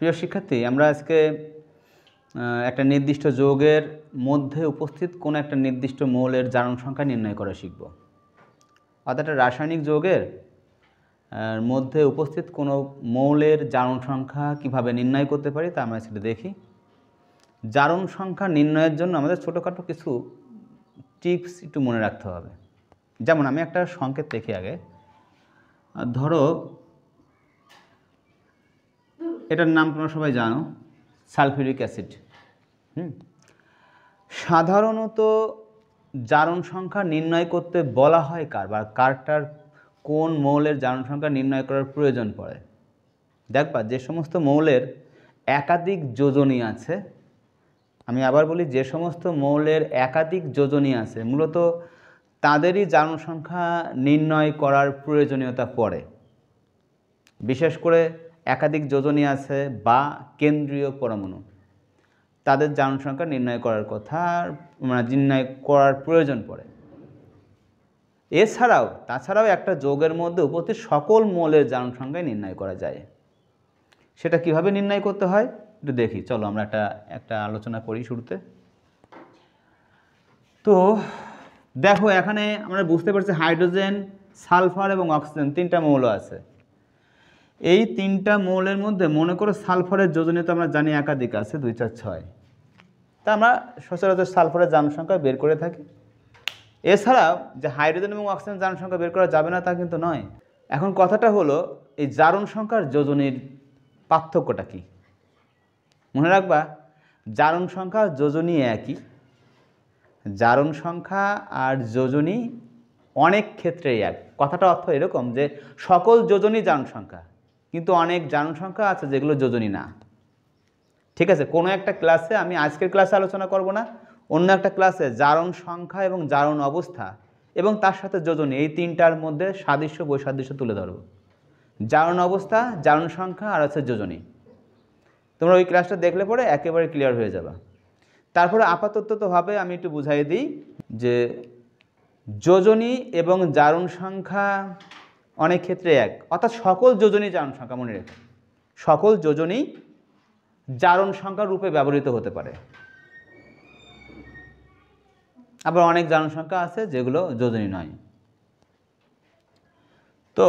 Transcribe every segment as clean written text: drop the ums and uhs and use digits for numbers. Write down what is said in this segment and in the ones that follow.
প্রিয় শিক্ষার্থী, আমরা আজকে একটা নির্দিষ্ট যৌগের মধ্যে উপস্থিত কোনো একটা নির্দিষ্ট মৌলের জারণ সংখ্যা নির্ণয় করা শিখব। অর্থাৎ একটা রাসায়নিক যৌগের মধ্যে উপস্থিত কোনো মৌলের জারণ সংখ্যা কিভাবে নির্ণয় করতে পারি তা আমরা সেটা দেখি। জারণ সংখ্যা নির্ণয়ের জন্য আমাদের ছোটোখাটো কিছু টিপস একটু মনে রাখতে হবে। যেমন আমি একটা সংকেত দেখি আগে। ধরো এটার নাম তোমরা সবাই জানো, সালফিউরিক অ্যাসিড। সাধারণত জারণ সংখ্যা নির্ণয় করতে বলা হয় কার বা কারটার কোন মৌলের জারণ সংখ্যা নির্ণয় করার প্রয়োজন পড়ে। দেখবা যে সমস্ত মৌলের একাধিক যোজনী আছে, আমি আবার বলি যে সমস্ত মৌলের একাধিক যোজনী আছে মূলত তাদেরই জারণ সংখ্যা নির্ণয় করার প্রয়োজনীয়তা পড়ে। বিশেষ করে একাধিক যোজনী আছে বা কেন্দ্রীয় পরমাণু, তাদের জারণ সংখ্যা নির্ণয় করার কথা নির্ণয় করার প্রয়োজন পড়ে। তাছাড়াও একটা যৌগের মধ্যে উপস্থিত সকল মৌলের জারণ সংখ্যা নির্ণয় করা যায়। সেটা কিভাবে নির্ণয় করতে হয় একটু দেখি। চলো আমরা একটা আলোচনা করি শুরুতে। তো দেখো এখানে আমরা বুঝতে পারছি হাইড্রোজেন, সালফার এবং অক্সিজেন তিনটা মৌল আছে। এই তিনটা মৌলের মধ্যে মনে করো সালফারের যোজনী তো আমরা জানি একাধিক আছে, 2, 4, 6। তা আমরা সচরাচর সালফারের জারণ সংখ্যা বের করে থাকি। এছাড়াও যে হাইড্রোজেন এবং অক্সিজেন জারণ সংখ্যা বের করা যাবে না তা কিন্তু নয়। এখন কথাটা হলো এই জারণ সংখ্যার যোজনীর পার্থক্যটা কি। মনে রাখবা জারণ সংখ্যা যোজনী একই। জারণ সংখ্যা আর যোজনী অনেক ক্ষেত্রেই এক। কথাটা অর্থ এরকম যে সকল যোজনী জারণ সংখ্যা, কিন্তু অনেক জারণ সংখ্যা আছে যেগুলো যোজনী না। ঠিক আছে, কোনো একটা ক্লাসে, আমি আজকের ক্লাসে আলোচনা করব না, অন্য একটা ক্লাসে জারণ সংখ্যা এবং জারণ অবস্থা এবং তার সাথে যোজনী এই তিনটার মধ্যে সাদৃশ্য বৈসাদৃশ্য তুলে ধরব। জারণ অবস্থা, জারণ সংখ্যা আর আছে যোজনী। তোমরা ওই ক্লাসটা দেখলে পরে একেবারে ক্লিয়ার হয়ে যাবে। তারপরে আপাততভাবে আমি একটু বুঝাই দিই যে যোজনী এবং জারণ সংখ্যা অনেক ক্ষেত্রে এক। অর্থাৎ সকল যোজনী জারণ সংখ্যা, মনে রেখো সকল যোজনী জারণ সংখ্যা রূপে ব্যবহৃত হতে পারে। আবার অনেক জারণ সংখ্যা আছে যেগুলো যোজনী নয়। তো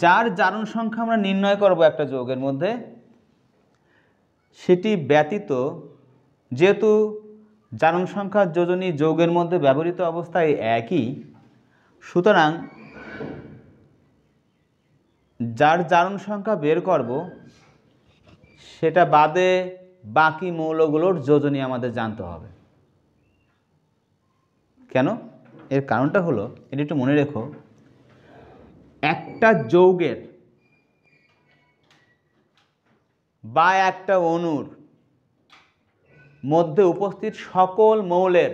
যার জারণ সংখ্যা আমরা নির্ণয় করব একটা যৌগের মধ্যে, সেটি ব্যতীত যেহেতু জারণ সংখ্যা যোজনী যৌগের মধ্যে ব্যবহৃত অবস্থায় একই, সুতরাং যার জারণ সংখ্যা বের করব সেটা বাদে বাকি মৌলগুলোর যোজনী আমাদের জানতে হবে। কেন? এর কারণটা হলো, এটা একটু মনে রেখো, একটা যৌগের বা একটা অণুর মধ্যে উপস্থিত সকল মৌলের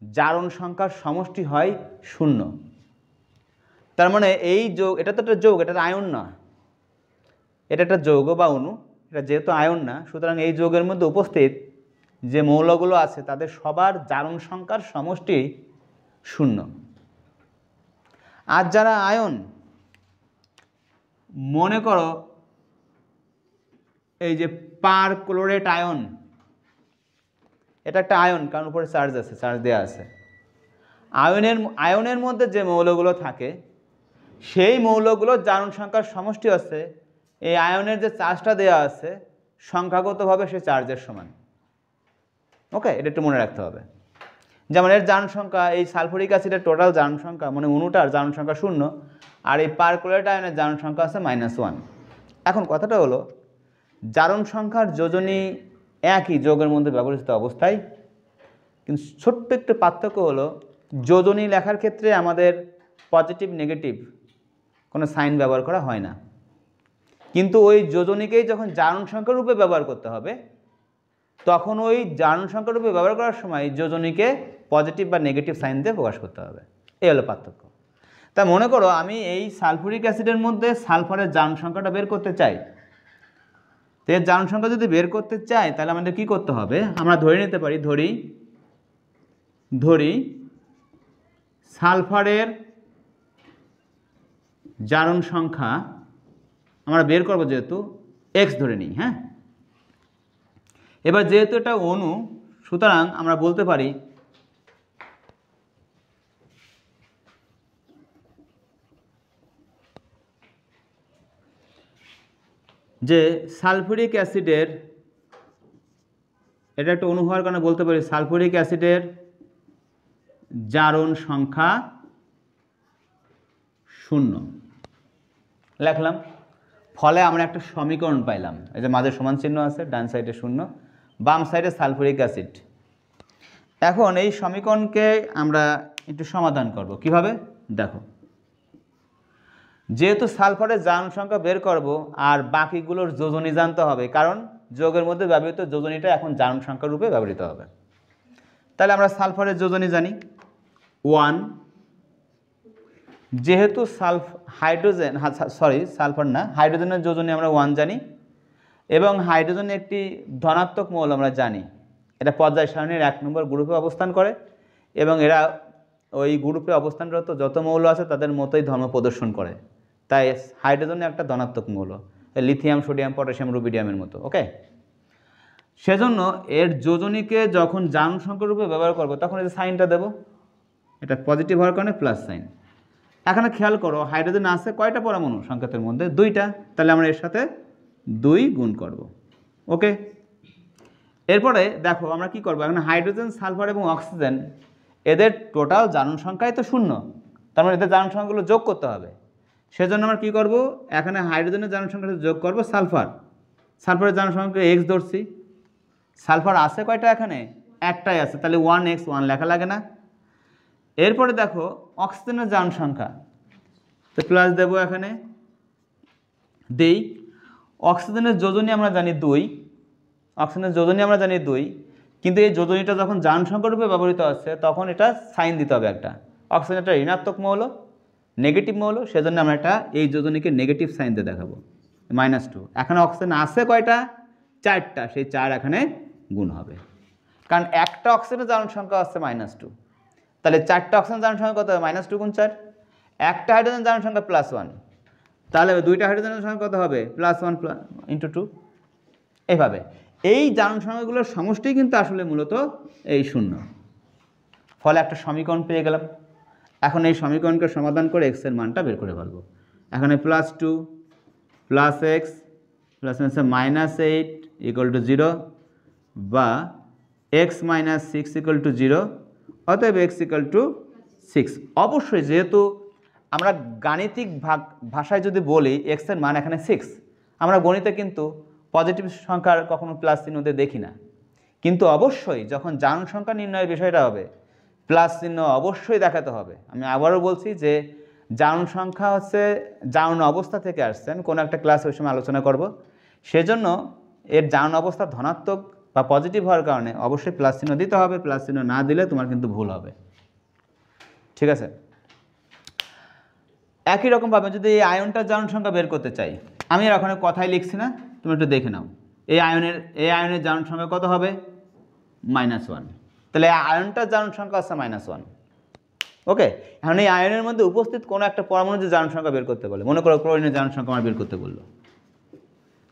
জারণ সংখ্যার সমষ্টি হয় 0। তার মানে এই যৌগ, এটা তো একটা যৌগ, এটা আয়ন না, এটা একটা যৌগ বা অণু, এটা যেহেতু আয়ন না, সুতরাং এই যৌগের মধ্যে উপস্থিত যে মৌলগুলো আছে তাদের সবার জারণ সংখ্যার সমষ্টি 0। আর যারা আয়ন, মনে করো এই যে পারক্লোরেট আয়ন, এটা একটা আয়ন কারণ উপরে চার্জ আছে, চার্জ দেওয়া আছে। আয়নের মধ্যে যে মৌলগুলো থাকে সেই মৌলগুলোর জারণ সংখ্যার সমষ্টি আছে এই আয়নের যে চার্জটা দেওয়া আছে সংখ্যাগতভাবে সে চার্জের সমান। ওকে, এটা একটু মনে রাখতে হবে। যেমন এর জারণ সংখ্যা, এই সালফুরিক অ্যাসিডের টোটাল জারণ সংখ্যা মানে অণুটার জারণ সংখ্যা 0, আর এই পারক্লোরেট আয়নের জারণ সংখ্যা আছে -1। এখন কথাটা হলো জারণ সংখ্যার যোজনী একই যৌগের মধ্যে ব্যবহৃত অবস্থায়, কিন্তু ছোট্ট একটু পার্থক্য হলো যোজনী লেখার ক্ষেত্রে আমাদের পজিটিভ নেগেটিভ কোনো সাইন ব্যবহার করা হয় না, কিন্তু ওই যোজনীকেই যখন জারণ সংখ্যা রূপে ব্যবহার করতে হবে তখন ওই জারণ সংখ্যা রূপে ব্যবহার করার সময় যোজনীকে পজিটিভ বা নেগেটিভ সাইন দিয়ে প্রকাশ করতে হবে। এই হলো পার্থক্য। তা মনে করো আমি এই সালফুরিক অ্যাসিডের মধ্যে সালফারের জারণ সংখ্যাটা বের করতে চাই। তো এর জারণ সংখ্যা যদি বের করতে চাই তাহলে আমাদের কি করতে হবে, আমরা ধরে নিতে পারি, ধরি সালফারের জারণ সংখ্যা আমরা বের করব, যেহেতু এক্স ধরে নিই। হ্যাঁ, এবার যেহেতু এটা অণু, সুতরাং আমরা বলতে পারি যে সালফুরিক অ্যাসিডের, এটা একটা অণু হওয়ার কারণে বলতে পারি সালফুরিক অ্যাসিডের জারণ সংখ্যা 0 লিখলাম। ফলে আমরা একটা সমীকরণ পাইলাম, এই যে মাঝে সমান চিহ্ন আছে, ডান সাইডে 0, বাম সাইডে সালফুরিক অ্যাসিড। এখন এই সমীকরণকে আমরা একটু সমাধান করব কিভাবে দেখো। যেহেতু সালফারের জারণ সংখ্যা বের করব আর বাকিগুলোর যোজনী জানতে হবে, কারণ যোগের মধ্যে ব্যবহৃত যোজনীটা এখন জারণ সংখ্যা রূপে ব্যবহৃত হবে। তাহলে আমরা সালফারের যোজনী জানি 1, যেহেতু হাইড্রোজেন, সালফার না, হাইড্রোজেনের যোজনী আমরা 1 জানি, এবং হাইড্রোজেন একটি ধনাত্মক মৌল আমরা জানি। এটা পর্যায় সারণীর 1 নম্বর গ্রুপে অবস্থান করে এবং এরা ওই গ্রুপে অবস্থানরত যত মৌল আছে তাদের মতোই ধর্ম প্রদর্শন করে। তাই হাইড্রোজেন একটা ধনাত্মক মৌল, লিথিয়াম, সোডিয়াম, পটাশিয়াম, রুবিডিয়ামের মতো। ওকে, সেজন্য এর যোজনীকে যখন জারণ সংখ্যা রূপে ব্যবহার করব তখন এই সাইনটা দেব, এটা পজিটিভ হওয়ার কারণে প্লাস সাইন। এখানে খেয়াল করো হাইড্রোজেন আছে কয়টা পরমাণু সংকেতের মধ্যে? 2টা, তাহলে আমরা এর সাথে 2 গুণ করব। ওকে, এরপরে দেখো আমরা কি করব, এখন হাইড্রোজেন, সালফার এবং অক্সিজেন এদের টোটাল জারণ সংখ্যাই তো 0, তার মানে এদের জারণ সংখ্যাগুলো যোগ করতে হবে। সেজন্য আমরা কি করব, এখানে হাইড্রোজেনের জারণ সংখ্যাটা যোগ করব সালফার, সালফারের জারণ সংখ্যা x ধরছি। সালফার আছে কয়টা? এখানে একটাই আছে, তাহলে 1x, 1 লেখা লাগে না। এরপরে দেখো অক্সিজেনের জারণ সংখ্যা, তো প্লাস দেব এখানে, দেই। অক্সিজেনের যোজনী আমরা জানি 2, অক্সিজেনের যোজনী আমরা জানি 2, কিন্তু এই যোজনীটা যখন জারণ সংখ্যা রূপে ব্যবহৃত আছে তখন এটা সাইন দিতে হবে একটা। অক্সিজেন একটা ঋণাত্মক মৌল, নেগেটিভ মৌল, সেজন্য আমরা একটা এই যোজনীকে নেগেটিভ সাইন দিয়ে দেখাবো, -2। এখানে অক্সিজেন আছে কয়টা? 4টা, সেই 4 এখানে গুণ হবে, কারণ একটা অক্সিজেনের জারণ সংখ্যা আছে -2, তাহলে 4টা অক্সিজেন জারণ সংখ্যা কত হবে? -2 গুণ 4। একটা হাইড্রোজেন জারণ সংখ্যা +1, তাহলে 2টা হাইড্রোজেনের সংখ্যা কত হবে? +1 × 2। এইভাবে এই জারণ সংখ্যাগুলোর সমষ্টি কিন্তু আসলে মূলত এই 0। ফলে একটা সমীকরণ পেয়ে গেলাম। এখন এই সমীকরণকে সমাধান করে x এর মানটা বের করে ফেলবো। এখানে +2 + x -8 = 0 বা x - 6 = 0, অতএব x = 6। অবশ্যই যেহেতু আমরা গাণিতিক ভাষায় যদি বলি x এর মান এখানে 6, আমরা গণিতে কিন্তু পজিটিভ সংখ্যার কখনো প্লাস চিহ্ন দিয়ে দেখি না, কিন্তু অবশ্যই যখন জারণ সংখ্যা নির্ণয়ের বিষয়টা হবে প্লাস চিহ্ন অবশ্যই দেখাতে হবে। আমি আবারও বলছি যে জারণ সংখ্যা হচ্ছে জারণ অবস্থা থেকে আসছে, আমি কোনো একটা ক্লাস ওই সময় আলোচনা করব। সেজন্য এর জারণ অবস্থা ধনাত্মক বা পজিটিভ হওয়ার কারণে অবশ্যই প্লাস চিহ্ন দিতে হবে, প্লাস চিহ্ন না দিলে তোমার কিন্তু ভুল হবে। ঠিক আছে, একই রকমভাবে যদি এই আয়নটার জারণ সংখ্যা বের করতে চাই, আমি আর ওখানে কথাই লিখছি না, তুমি একটু দেখে নাও। এই আয়নের জারণ সংখ্যা কত হবে? -1। তাহলে আয়নটার জারণ সংখ্যা আছে -1। ওকে, এখন এই আয়নের মধ্যে উপস্থিত কোনো একটা পরমাণুর যে জারণ সংখ্যা বের করতে বলে, মনে করো ক্লোরিনের জারণ সংখ্যা আমার বের করতে বললো,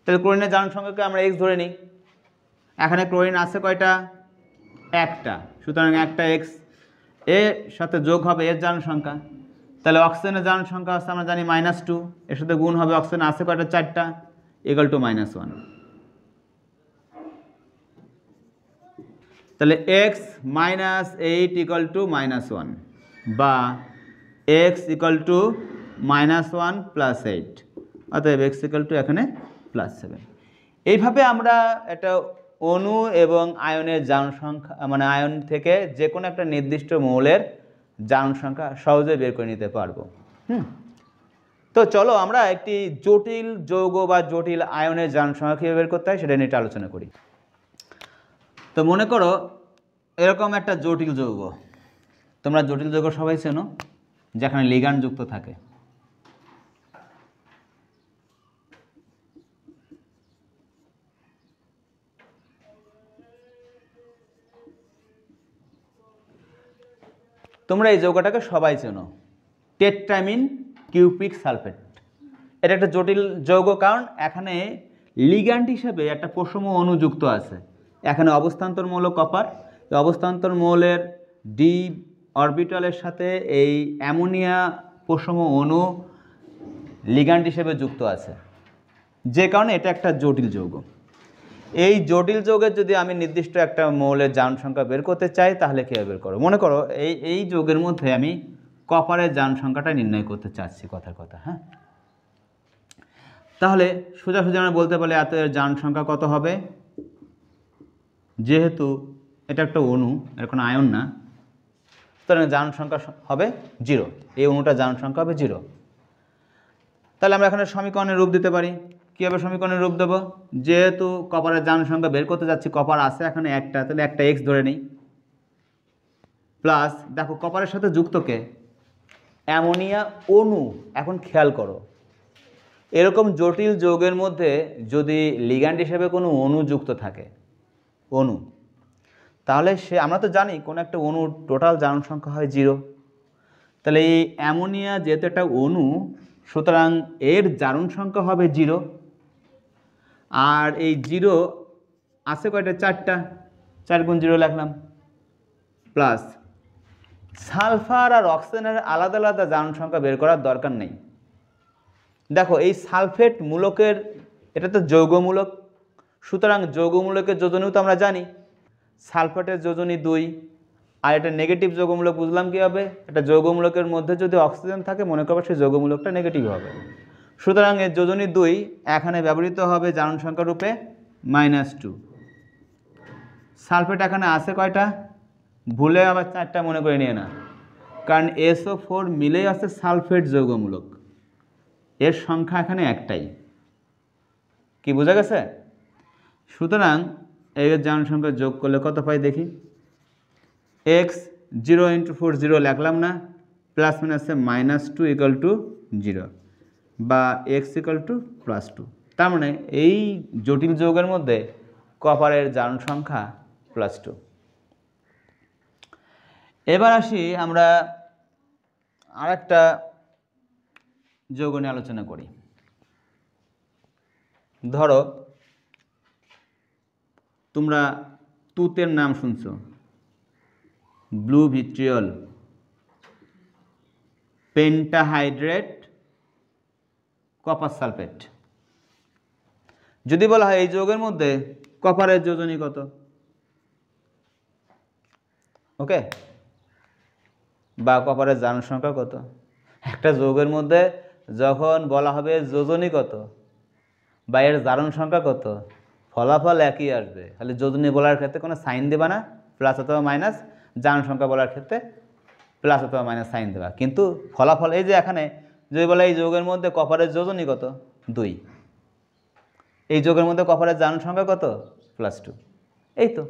তাহলে ক্লোরিনের জারণ সংখ্যাকে আমরা x ধরে নিই। এখানে ক্লোরিন আছে কয়টা? একটা, সুতরাং একটা x, এর সাথে যোগ হবে এর জারণ সংখ্যা। তাহলে অক্সিজেনের জারণ সংখ্যা আছে আমরা জানি -2, এর সাথে গুণ হবে অক্সিজেন আছে কয়টা? 4টা, = -1। তাহলে x - 8 = -1 বা x = -1 + 8, অতএব x = এখানে +7। এইভাবে আমরা একটা অণু এবং আয়নের জারণ সংখ্যা, মানে আয়ন থেকে যে কোনো একটা নির্দিষ্ট মৌলের জারণ সংখ্যা সহজে বের করে নিতে পারবো। তো চলো আমরা একটি জটিল যৌগ বা জটিল আয়নের জারণ সংখ্যা কীভাবে বের করতে হয় সেটা নিয়ে আলোচনা করি। তো মনে করো এরকম একটা জটিল যৌগ, তোমরা জটিল যৌগ সবাই চেনো, যেখানে লিগ্যান্ড যুক্ত থাকে। তোমরা এই যৌগটাকে সবাই চেনো, টেট্রামিন কিউপিক সালফেট। এটা একটা জটিল যৌগ, কারণ এখানে লিগ্যান্ড হিসেবে একটা প্রশম অণু যুক্ত আছে। এখানে অবস্থান্তর মৌল কপার, এই অবস্থান্তর মৌলের ডি অরবিটালের সাথে এই অ্যামোনিয়া প্রশম অণু লিগ্যান্ড হিসেবে যুক্ত আছে, যে কারণে এটা একটা জটিল যৌগ। এই জটিল যৌগের যদি আমি নির্দিষ্ট একটা মৌলের জারণ সংখ্যা বের করতে চাই তাহলে কীভাবে বের করো? মনে করো এই যৌগের মধ্যে আমি কপারের জারণ সংখ্যাটা নির্ণয় করতে চাচ্ছি, কথার কথা। হ্যাঁ, তাহলে সোজা আমরা বলতে পারি এত এর জারণ সংখ্যা কত হবে, যেহেতু এটা একটা অণু, এর কোনো আয়ন না, সুতরাং জারণ সংখ্যা হবে 0। এই অণুটার জারণ সংখ্যা হবে 0। তাহলে আমরা এখানে সমীকরণের রূপ দিতে পারি। কীভাবে সমীকরণের রূপ দেবো? যেহেতু কপারের জারণ সংখ্যা বের করতে যাচ্ছি, কপার আছে এখানে একটা, তাহলে একটা এক্স ধরে নিই, প্লাস দেখো কপারের সাথে যুক্ত কে? অ্যামোনিয়া অণু। এখন খেয়াল করো, এরকম জটিল যৌগের মধ্যে যদি লিগ্যান্ড হিসেবে কোনো অণু যুক্ত থাকে, অণু, তাহলে আমরা তো জানি কোনো একটা অণুর টোটাল জারণ সংখ্যা হয় 0। তাহলে এই অ্যামোনিয়া যেহেতু একটা অণু, সুতরাং এর জারণ সংখ্যা হবে 0। আর এই 0 আছে কয়টা? 4টা, 4 গুণ 0 লিখলাম, প্লাস সালফার আর অক্সিজেনের আলাদা আলাদা জারণ সংখ্যা বের করার দরকার নেই। দেখো এই সালফেট মূলকের, এটা তো যৌগমূলক, সুতরাং যৌগমূলকের যোজনীও তো আমরা জানি, সালফেটের যোজনী 2। আর এটা নেগেটিভ যৌগমূলক, বুঝলাম কীভাবে? এটা যৌগমূলকের মধ্যে যদি অক্সিজেন থাকে মনে করবে সেই যৌগমূলকটা নেগেটিভ হবে, সুতরাং এর যোজনী 2 এখানে ব্যবহৃত হবে জারণ সংখ্যা রূপে -2। সালফেট এখানে আছে কয়টা? ভুলে আবার 4টা মনে করে নিয়ে না, কারণ SO4 মিলেই আছে সালফেট যৌগমূলক, এর সংখ্যা এখানে একটাই। কি বোঝা গেছে? সুতরাং এর জারণ সংখ্যা যোগ করলে কত পাই দেখি? x 0 × 4 0 লিখলাম না, প্লাস মাইনাসে -2 = 0 বা x = +2। তার মানে এই জটিল যৌগের মধ্যে কপারের জারণ সংখ্যা +2। এবার আসি আমরা আরেকটা যৌগ নিয়ে আলোচনা করি। ধরো তোমরা তুতের নাম শুনছো, blue vitriol, pentahydrate copper sulphate. যদি বলা হয় এই যৌগের মধ্যে কপারের যোজনী কত, ওকে, বা কপারের জারণ সংখ্যা কত, একটা যৌগের মধ্যে যখন বলা হবে যোজনী কত বা এর জারণ সংখ্যা কত, ফলাফল একই আসবে, খালি যোজনী বলার ক্ষেত্রে কোনো সাইন দেবা না, প্লাস অথবা মাইনাস, জারণ সংখ্যা বলার ক্ষেত্রে প্লাস অথবা মাইনাস সাইন দেবা, কিন্তু ফলাফল এই যে এখানে যদি বলে এই যৌগের মধ্যে কপারের যোজনী কত 2, এই যৌগের মধ্যে কপারের জারণ সংখ্যা কত +2, এই তো।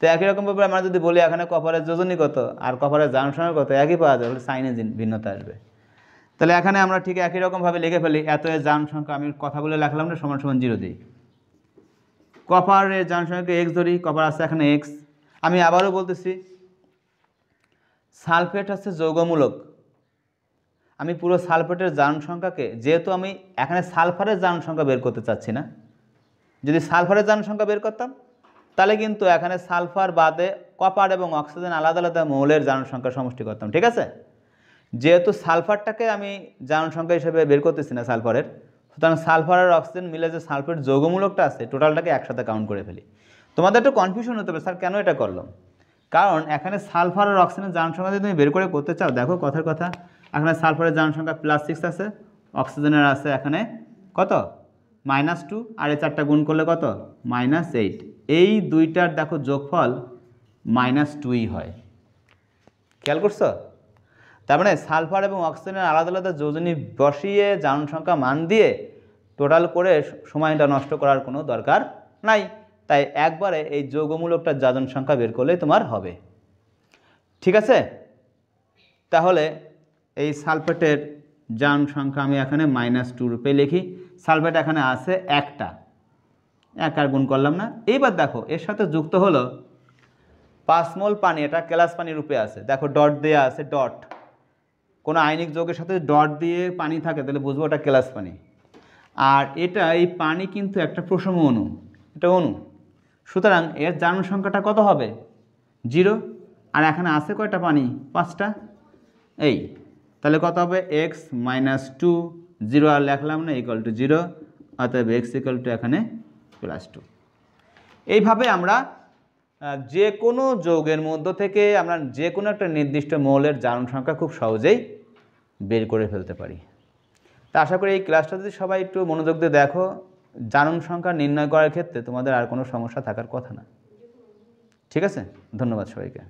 তো একই রকমভাবে আমরা যদি বলি এখানে কপারের যোজনী কত আর কপারের জারণ সংখ্যা কত, একই পাওয়া যাবে, সাইনে ভিন্নতা আসবে। তাহলে এখানে আমরা ঠিক একই রকমভাবে লিখে ফেলি, এত এর জারণ সংখ্যা, আমি কথা বলে লিখলাম না, == 0 দিই। কপারের জারণ সংখ্যাকে x ধরি, কপার আছে এখানে x। আমি আবারও বলতেছি, সালফেট হচ্ছে যৌগমূলক, আমি পুরো সালফেটের জারণ সংখ্যাকে, যেহেতু আমি এখানে সালফারের জারণ সংখ্যা বের করতে চাচ্ছি না, যদি সালফারের জারণ সংখ্যা বের করতাম তাহলে কিন্তু এখানে সালফার বাদে কপার এবং অক্সিজেন আলাদা আলাদা মৌলের জারণ সংখ্যা সমষ্টি করতাম, ঠিক আছে? যেহেতু সালফারটাকে আমি জারণ সংখ্যা হিসেবে বের করতেছি না সালফারের, সুতরাং সালফার আর অক্সিজেন মিলে যে সালফেট যৌগমূলকটা আছে টোটালটাকে একসাথে কাউন্ট করে ফেলি। তোমাদের একটু কনফিউশন হতে পারে, স্যার কেন এটা করলাম? কারণ এখানে সালফার আর অক্সিজেনের জারণ সংখ্যা যদি তুমি বের করে করতে চাও, দেখো কথার কথা, এখানে সালফারের জারণ সংখ্যা +6 আছে, অক্সিজেনের আছে এখানে কত -2, আর এই 4টা গুণ করলে কত -8, এই দুইটার দেখো যোগফল -2ই হয়। খেয়াল করছো? তার মানে সালফার এবং অক্সিজেনের আলাদা আলাদা যোজনী বসিয়ে জারণ সংখ্যা মান দিয়ে টোটাল করে সময়টা নষ্ট করার কোনো দরকার নাই, তাই একবারে এই যৌগমূলকটার জারণ সংখ্যা বের করলেই তোমার হবে, ঠিক আছে? তাহলে এই সালফেটের জারণ সংখ্যা আমি এখানে -2 রূপে লিখি, সালফেট এখানে আছে একটা, এক আর গুণ করলাম না। এইবার দেখো এর সাথে যুক্ত হলো 5 মোল পানি, এটা কেলাস পানি রূপে আছে, দেখো ডট দেওয়া আছে, ডট, কোনো আয়নিক যৌগের সাথে ডট দিয়ে পানি থাকে তাহলে বুঝবো ওটা কেলাস পানি। আর এটা এই পানি কিন্তু একটা প্রশম অণু, এটা অণু, সুতরাং এর জারণ সংখ্যাটা কত হবে 0। আর এখানে আছে কয়টা পানি 5টা, এই তাহলে কত হবে x - 2, 0 আর লেখলাম না, = 0, অতএব x = এখানে +2। এইভাবে আমরা যে কোনো যৌগের মধ্য থেকে আমরা যে কোনো একটা নির্দিষ্ট মৌলের জারণ সংখ্যা খুব সহজেই বের করে ফেলতে পারি। তা আশা করি এই ক্লাসটা যদি সবাই একটু মনোযোগ দিয়ে দেখো, জারণ সংখ্যা নির্ণয় করার ক্ষেত্রে তোমাদের আর কোনো সমস্যা থাকার কথা না। ঠিক আছে, ধন্যবাদ সবাইকে।